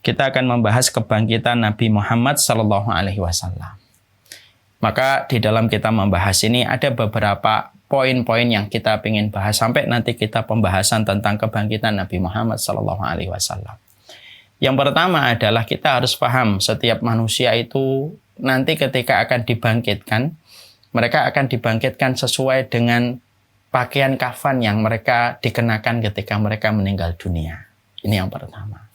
kita akan membahas kebangkitan Nabi Muhammad SAW. Maka di dalam kita membahas ini ada beberapa poin-poin yang kita ingin bahas sampai nanti kita pembahasan tentang kebangkitan Nabi Muhammad SAW. Yang pertama adalah kita harus paham setiap manusia itu nanti ketika akan dibangkitkan, mereka akan dibangkitkan sesuai dengan pakaian kafan yang mereka dikenakan ketika mereka meninggal dunia. Ini yang pertama.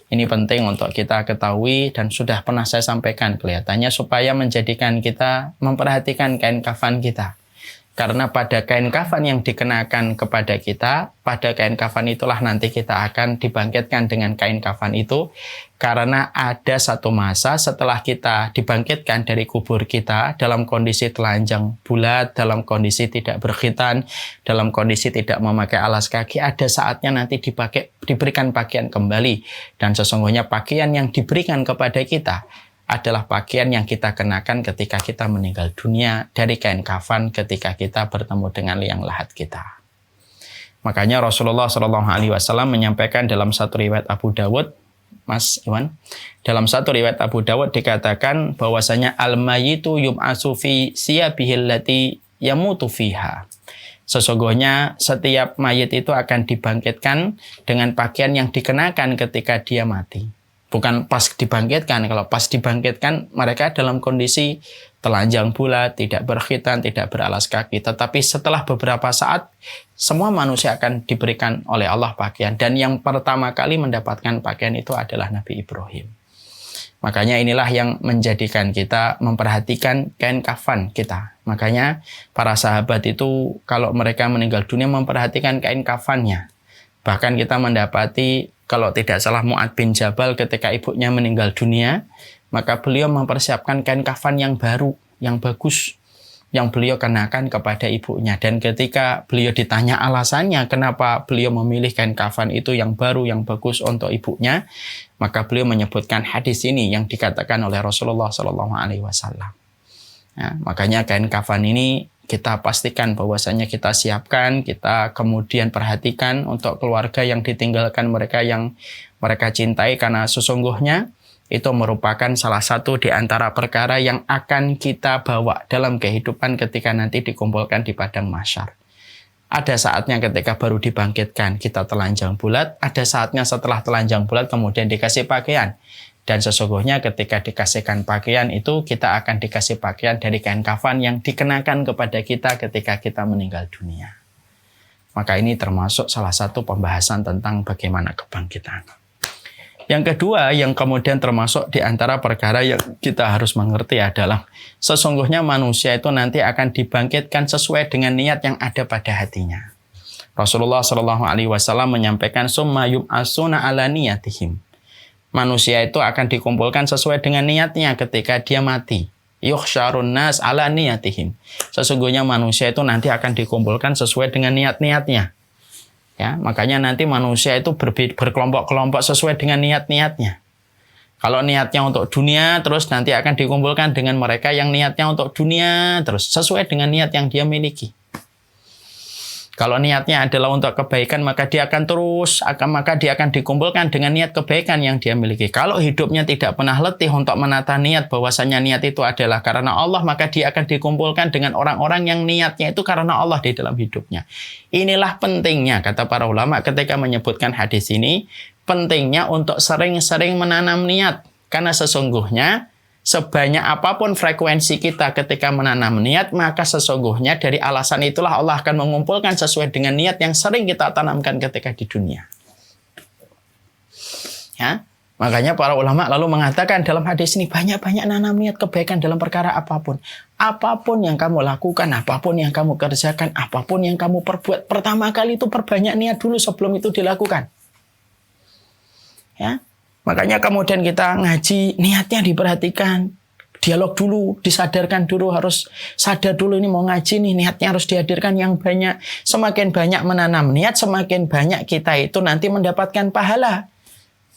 Ini penting untuk kita ketahui dan sudah pernah saya sampaikan kelihatannya supaya menjadikan kita memperhatikan kain kafan kita. Karena pada kain kafan yang dikenakan kepada kita, pada kain kafan itulah nanti kita akan dibangkitkan dengan kain kafan itu. Karena ada satu masa setelah kita dibangkitkan dari kubur kita dalam kondisi telanjang bulat, dalam kondisi tidak berkhitan, dalam kondisi tidak memakai alas kaki, ada saatnya nanti diberikan pakaian kembali. Dan sesungguhnya pakaian yang diberikan kepada kita adalah pakaian yang kita kenakan ketika kita meninggal dunia dari kain kafan ketika kita bertemu dengan liang lahat kita. Makanya Rasulullah SAW menyampaikan dalam satu riwayat Abu Dawud, Mas Iwan, dalam satu riwayat Abu Dawud dikatakan bahwasanya al-mayyitu yub'atsu fi siyabihil lati yamutu fiha. Sesungguhnya setiap mayit itu akan dibangkitkan dengan pakaian yang dikenakan ketika dia mati. Bukan pas dibangkitkan. Kalau pas dibangkitkan mereka dalam kondisi telanjang bulat, tidak berkhitan, tidak beralas kaki. Tetapi setelah beberapa saat semua manusia akan diberikan oleh Allah pakaian. Dan yang pertama kali mendapatkan pakaian itu adalah Nabi Ibrahim. Makanya inilah yang menjadikan kita memperhatikan kain kafan kita. Makanya para sahabat itu kalau mereka meninggal dunia memperhatikan kain kafannya. Bahkan kita mendapati kalau tidak salah Mu'ad bin Jabal ketika ibunya meninggal dunia, maka beliau mempersiapkan kain kafan yang baru, yang bagus, yang beliau kenakan kepada ibunya. Dan ketika beliau ditanya alasannya kenapa beliau memilih kain kafan itu yang baru, yang bagus untuk ibunya, maka beliau menyebutkan hadis ini yang dikatakan oleh Rasulullah SAW. Nah, makanya kain kafan ini kita pastikan bahwasanya kita siapkan, kita kemudian perhatikan untuk keluarga yang ditinggalkan mereka yang mereka cintai, karena sesungguhnya itu merupakan salah satu di antara perkara yang akan kita bawa dalam kehidupan ketika nanti dikumpulkan di padang mahsyar. Ada saatnya ketika baru dibangkitkan kita telanjang bulat, ada saatnya setelah telanjang bulat kemudian dikasih pakaian. Dan sesungguhnya ketika dikasihkan pakaian itu kita akan dikasih pakaian dari kain kafan yang dikenakan kepada kita ketika kita meninggal dunia. Maka ini termasuk salah satu pembahasan tentang bagaimana kebangkitan. Yang kedua yang kemudian termasuk di antara perkara yang kita harus mengerti adalah sesungguhnya manusia itu nanti akan dibangkitkan sesuai dengan niat yang ada pada hatinya. Rasulullah SAW menyampaikan summa yub'asuna ala niyatihim. Manusia itu akan dikumpulkan sesuai dengan niatnya ketika dia mati. Yuhsyarun nas ala niyatihim. Sesungguhnya manusia itu nanti akan dikumpulkan sesuai dengan niat-niatnya. Ya, makanya nanti manusia itu berkelompok-kelompok sesuai dengan niat-niatnya. Kalau niatnya untuk dunia, terus nanti akan dikumpulkan dengan mereka yang niatnya untuk dunia, terus sesuai dengan niat yang dia miliki. Kalau niatnya adalah untuk kebaikan, maka dia akan dikumpulkan dengan niat kebaikan yang dia miliki. Kalau hidupnya tidak pernah letih untuk menata niat, bahwasanya niat itu adalah karena Allah, maka dia akan dikumpulkan dengan orang-orang yang niatnya itu karena Allah di dalam hidupnya. Inilah pentingnya, kata para ulama ketika menyebutkan hadis ini, pentingnya untuk sering-sering menanam niat. Karena sesungguhnya sebanyak apapun frekuensi kita ketika menanam niat, maka sesungguhnya dari alasan itulah Allah akan mengumpulkan sesuai dengan niat yang sering kita tanamkan ketika di dunia. Ya, makanya para ulama lalu mengatakan dalam hadis ini banyak-banyak nanam niat kebaikan dalam perkara apapun. Apapun yang kamu lakukan, apapun yang kamu kerjakan, apapun yang kamu perbuat, pertama kali itu perbanyak niat dulu sebelum itu dilakukan. Ya. Makanya kemudian kita ngaji, niatnya diperhatikan. Dialog dulu, disadarkan dulu, harus sadar dulu ini mau ngaji nih, niatnya harus dihadirkan yang banyak. Semakin banyak menanam niat, semakin banyak kita itu nanti mendapatkan pahala.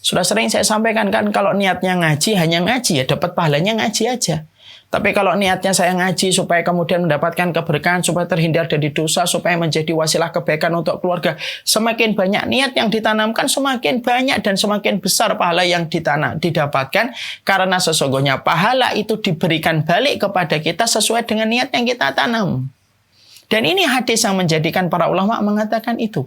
Sudah sering saya sampaikan kan, kalau niatnya ngaji, hanya ngaji ya dapat pahalanya ngaji aja. Tapi kalau niatnya saya ngaji supaya kemudian mendapatkan keberkahan, supaya terhindar dari dosa, supaya menjadi wasilah kebaikan untuk keluarga, semakin banyak niat yang ditanamkan, semakin banyak dan semakin besar pahala yang didapatkan. Karena sesungguhnya pahala itu diberikan balik kepada kita sesuai dengan niat yang kita tanam. Dan ini hadis yang menjadikan para ulama mengatakan itu.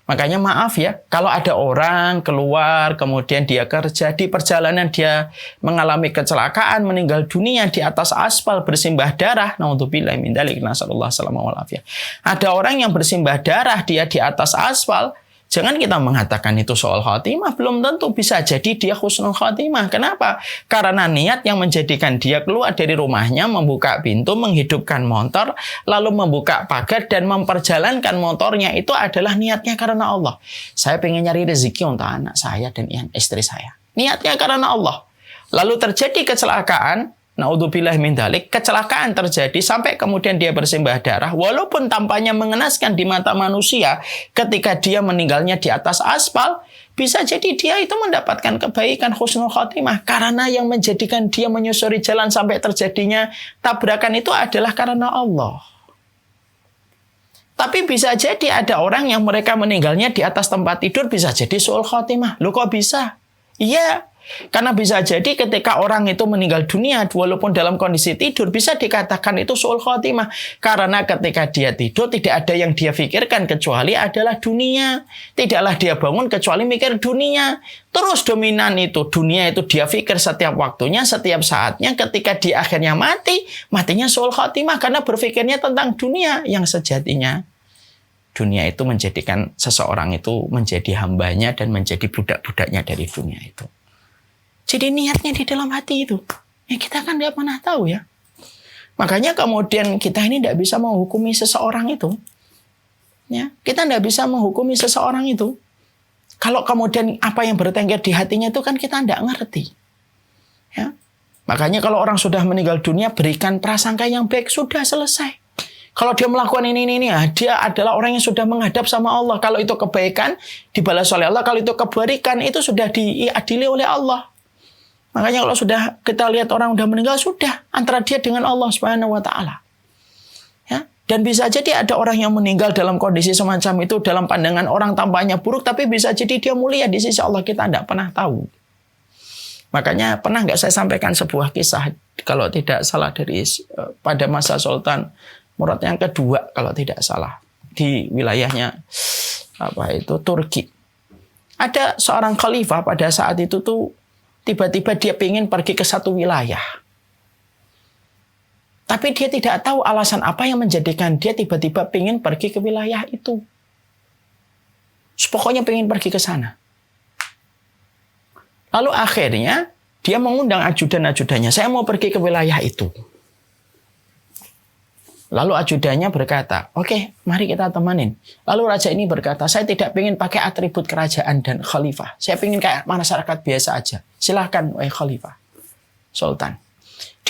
Makanya maaf ya, kalau ada orang keluar, kemudian dia kerja, di perjalanan dia mengalami kecelakaan, meninggal dunia di atas aspal, bersimbah darah. Naudzubillah min dzalik, nasallallahu alaihi wasallam. Ada orang yang bersimbah darah, dia di atas aspal. Jangan kita mengatakan itu soal khotimah. Belum tentu, bisa jadi dia husnul khotimah. Kenapa? Karena niat yang menjadikan dia keluar dari rumahnya, membuka pintu, menghidupkan motor, lalu membuka pagar dan memperjalankan motornya, itu adalah niatnya karena Allah. Saya pengen nyari rezeki untuk anak saya dan istri saya. Niatnya karena Allah. Lalu terjadi kecelakaan, naudzubillah min dzalik, kecelakaan terjadi sampai kemudian dia bersimbah darah, walaupun tampaknya mengenaskan di mata manusia ketika dia meninggalnya di atas aspal, bisa jadi dia itu mendapatkan kebaikan husnul khotimah karena yang menjadikan dia menyusuri jalan sampai terjadinya tabrakan itu adalah karena Allah. Tapi bisa jadi ada orang yang mereka meninggalnya di atas tempat tidur, bisa jadi su'ul khotimah. Loh kok bisa? Iya. Karena bisa jadi ketika orang itu meninggal dunia walaupun dalam kondisi tidur, bisa dikatakan itu su'ul khotimah. Karena ketika dia tidur tidak ada yang dia pikirkan kecuali adalah dunia. Tidaklah dia bangun kecuali mikir dunia. Terus dominan itu, dunia itu dia pikir setiap waktunya, setiap saatnya. Ketika dia akhirnya mati, matinya su'ul khotimah karena berpikirnya tentang dunia yang sejatinya. Dunia itu menjadikan seseorang itu menjadi hambanya dan menjadi budak-budaknya dari dunia itu. Jadi niatnya di dalam hati itu. Ya kita kan tidak pernah tahu ya. Makanya kemudian kita ini tidak bisa menghukumi seseorang itu. Ya, kita tidak bisa menghukumi seseorang itu. Kalau kemudian apa yang bertengger di hatinya itu kan kita tidak ngerti. Ya. Makanya kalau orang sudah meninggal dunia, berikan prasangka yang baik, sudah selesai. Kalau dia melakukan ini, dia adalah orang yang sudah menghadap sama Allah. Kalau itu kebaikan, dibalas oleh Allah. Kalau itu kebaikan, itu sudah diadili oleh Allah. Makanya kalau sudah kita lihat orang sudah meninggal, sudah antara dia dengan Allah Subhanahu wa taala. Ya, dan bisa jadi ada orang yang meninggal dalam kondisi semacam itu dalam pandangan orang tampaknya buruk, tapi bisa jadi dia mulia di sisi Allah, kita tidak pernah tahu. Makanya pernah nggak saya sampaikan sebuah kisah kalau tidak salah dari pada masa Sultan Murad yang kedua kalau tidak salah di wilayahnya Turki. Ada seorang khalifah pada saat itu tuh tiba-tiba dia ingin pergi ke satu wilayah. Tapi dia tidak tahu alasan apa yang menjadikan dia tiba-tiba ingin pergi ke wilayah itu. Pokoknya ingin pergi ke sana. Lalu akhirnya dia mengundang ajudan-ajudannya. Saya mau pergi ke wilayah itu. Lalu ajudannya berkata, oke, mari kita temanin. Lalu raja ini berkata, saya tidak ingin pakai atribut kerajaan dan khalifah. Saya ingin kayak masyarakat biasa aja. Silahkan, wahai khalifah, sultan.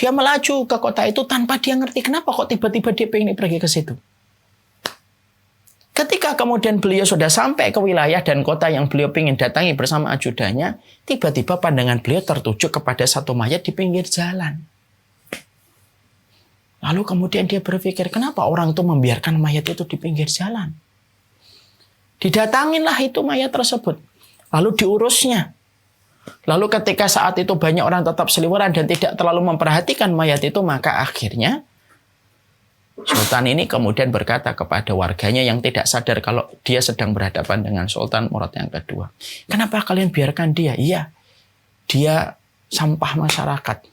Dia melaju ke kota itu tanpa dia ngerti kenapa kok tiba-tiba dia ingin pergi ke situ. Ketika kemudian beliau sudah sampai ke wilayah dan kota yang beliau ingin datangi bersama ajudannya, tiba-tiba pandangan beliau tertuju kepada satu mayat di pinggir jalan. Lalu kemudian dia berpikir, kenapa orang itu membiarkan mayat itu di pinggir jalan? Didatanginlah itu mayat tersebut. Lalu diurusnya. Lalu ketika saat itu banyak orang tetap seliweran dan tidak terlalu memperhatikan mayat itu, maka akhirnya Sultan ini kemudian berkata kepada warganya yang tidak sadar kalau dia sedang berhadapan dengan Sultan Murad yang kedua. Kenapa kalian biarkan dia? Iya, dia sampah masyarakat.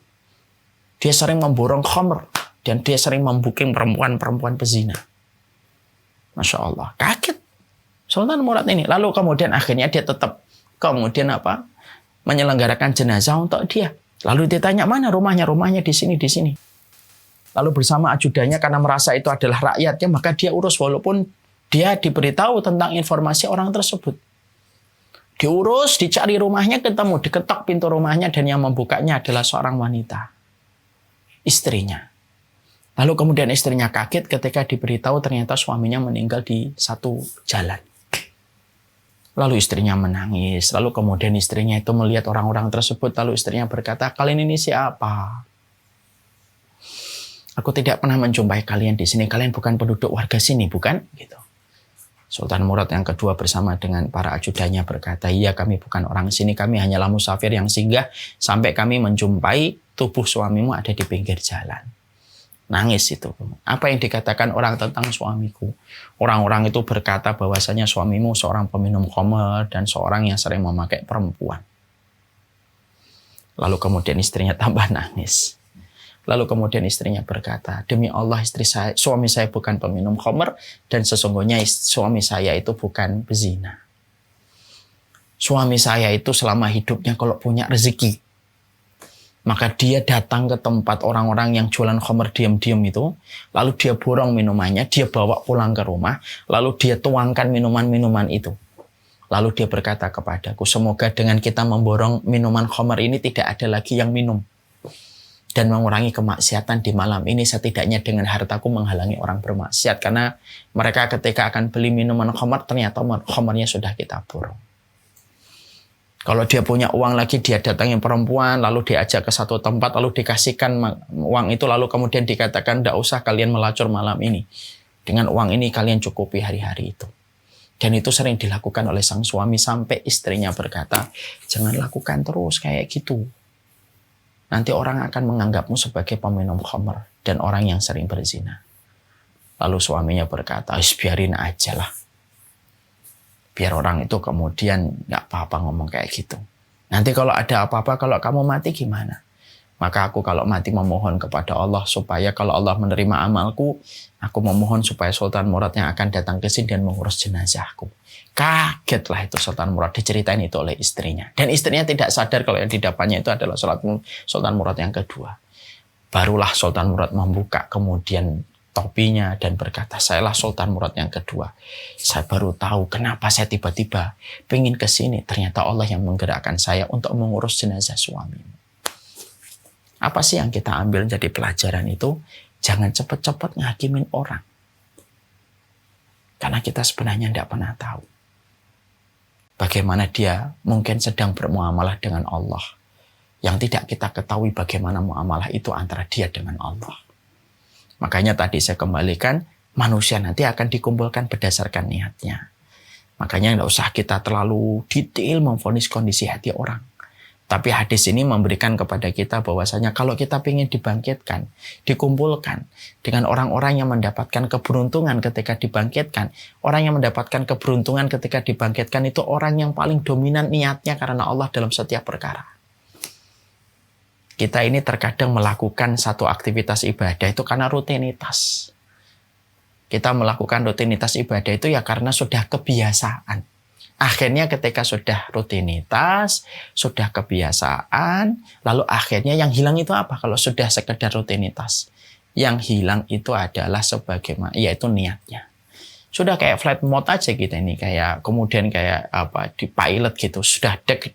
Dia sering memborong khamr. Dan dia sering membuking perempuan-perempuan pezina. Masya Allah. Kaget Sultan Murad ini. Lalu kemudian akhirnya dia tetap kemudian menyelenggarakan jenazah untuk dia. Lalu ditanya mana rumahnya? Rumahnya di sini, di sini. Lalu bersama ajudannya karena merasa itu adalah rakyatnya, maka dia urus walaupun dia diberitahu tentang informasi orang tersebut. Diurus, dicari rumahnya, ketemu, diketok pintu rumahnya dan yang membukanya adalah seorang wanita. Istrinya. Lalu kemudian istrinya kaget ketika diberitahu ternyata suaminya meninggal di satu jalan. Lalu istrinya menangis. Lalu kemudian istrinya itu melihat orang-orang tersebut. Lalu istrinya berkata, kalian ini siapa? Aku tidak pernah menjumpai kalian di sini. Kalian bukan penduduk warga sini, bukan? Gitu. Sultan Murad yang kedua bersama dengan para ajudannya berkata, iya kami bukan orang sini, kami hanyalah musafir yang singgah sampai kami menjumpai tubuh suamimu ada di pinggir jalan. Nangis itu. Apa yang dikatakan orang tentang suamiku? Orang-orang itu berkata bahwasanya suamimu seorang peminum khamr dan seorang yang sering memakai perempuan. Lalu kemudian istrinya tambah nangis. Lalu kemudian istrinya berkata, demi Allah suami saya bukan peminum khamr dan sesungguhnya suami saya itu bukan pezina. Suami saya itu selama hidupnya kalau punya rezeki, maka dia datang ke tempat orang-orang yang jualan khamr diam-diam itu, lalu dia borong minumannya, dia bawa pulang ke rumah, lalu dia tuangkan minuman-minuman itu. Lalu dia berkata kepadaku, semoga dengan kita memborong minuman khamr ini tidak ada lagi yang minum. Dan mengurangi kemaksiatan di malam ini, setidaknya dengan hartaku menghalangi orang bermaksiat. Karena mereka ketika akan beli minuman khamr, ternyata khamrnya sudah kita borong. Kalau dia punya uang lagi, dia datangi perempuan, lalu diajak ke satu tempat, lalu dikasihkan uang itu, lalu kemudian dikatakan, tidak usah kalian melacur malam ini. Dengan uang ini kalian cukupi hari-hari itu. Dan itu sering dilakukan oleh sang suami sampai istrinya berkata, jangan lakukan terus kayak gitu. Nanti orang akan menganggapmu sebagai peminum khamr dan orang yang sering berzina. Lalu suaminya berkata, biarin aja lah. Biar orang itu kemudian nggak apa-apa ngomong kayak gitu. Nanti kalau ada apa-apa, kalau kamu mati gimana? Maka aku kalau mati memohon kepada Allah supaya kalau Allah menerima amalku, aku memohon supaya Sultan Murad yang akan datang ke sini dan mengurus jenazahku. Kagetlah itu Sultan Murad, diceritain itu oleh istrinya. Dan istrinya tidak sadar kalau yang didapatnya itu adalah Sultan Murad yang kedua. Barulah Sultan Murad membuka kemudian topinya dan berkata, sayalah Sultan Murad yang kedua. Saya baru tahu kenapa saya tiba-tiba pengen ke sini. Ternyata Allah yang menggerakkan saya untuk mengurus jenazah suamimu. Apa sih yang kita ambil jadi pelajaran itu? Jangan cepat-cepat ngakimin orang. Karena kita sebenarnya tidak pernah tahu bagaimana dia mungkin sedang bermuamalah dengan Allah. Yang tidak kita ketahui bagaimana muamalah itu antara dia dengan Allah. Makanya tadi saya kembalikan, manusia nanti akan dikumpulkan berdasarkan niatnya. Makanya tidak usah kita terlalu detail memvonis kondisi hati orang. Tapi hadis ini memberikan kepada kita bahwasanya kalau kita ingin dibangkitkan, dikumpulkan dengan orang-orang yang mendapatkan keberuntungan ketika dibangkitkan. Orang yang mendapatkan keberuntungan ketika dibangkitkan itu orang yang paling dominan niatnya karena Allah dalam setiap perkara. Kita ini terkadang melakukan satu aktivitas ibadah itu karena rutinitas. Kita melakukan rutinitas ibadah itu ya karena sudah kebiasaan. Akhirnya ketika sudah rutinitas, sudah kebiasaan, lalu akhirnya yang hilang itu apa? Kalau sudah sekedar rutinitas, yang hilang itu adalah sebagaimana, yaitu niatnya. Sudah kayak flight mode aja kita ini, kayak kemudian kayak apa di pilot gitu, sudah dek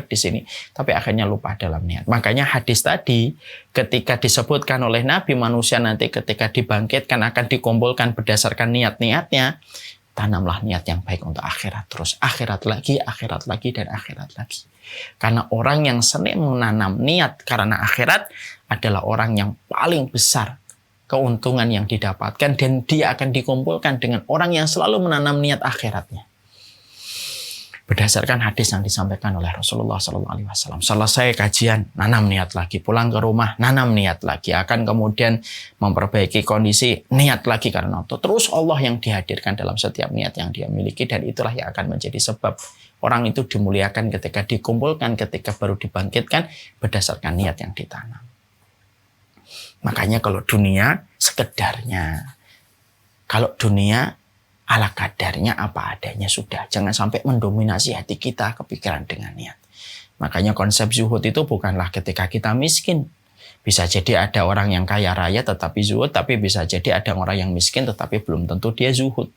di sini, tapi akhirnya lupa dalam niat. Makanya hadis tadi ketika disebutkan oleh Nabi, manusia nanti ketika dibangkitkan akan dikumpulkan berdasarkan niat-niatnya. Tanamlah niat yang baik untuk akhirat. Terus akhirat lagi, dan akhirat lagi. Karena orang yang sering menanam niat karena akhirat adalah orang yang paling besar keuntungan yang didapatkan. Dan dia akan dikumpulkan dengan orang yang selalu menanam niat akhiratnya. Berdasarkan hadis yang disampaikan oleh Rasulullah SAW. Selesai kajian, nanam niat lagi. Pulang ke rumah, nanam niat lagi. Akan kemudian memperbaiki kondisi, niat lagi. Karena itu terus Allah yang dihadirkan dalam setiap niat yang dia miliki. Dan itulah yang akan menjadi sebab orang itu dimuliakan ketika dikumpulkan, ketika baru dibangkitkan berdasarkan niat yang ditanam. Makanya kalau dunia sekedarnya. Kalau dunia ala kadarnya apa adanya sudah. Jangan sampai mendominasi hati kita kepikiran dengan niat. Makanya konsep zuhud itu bukanlah ketika kita miskin. Bisa jadi ada orang yang kaya raya tetapi zuhud. Tapi bisa jadi ada orang yang miskin tetapi belum tentu dia zuhud.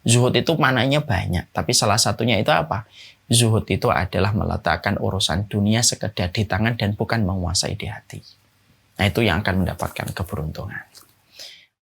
Zuhud itu maknanya banyak. Tapi salah satunya itu apa? Zuhud itu adalah meletakkan urusan dunia sekedar di tangan dan bukan menguasai di hati. Nah itu yang akan mendapatkan keberuntungan.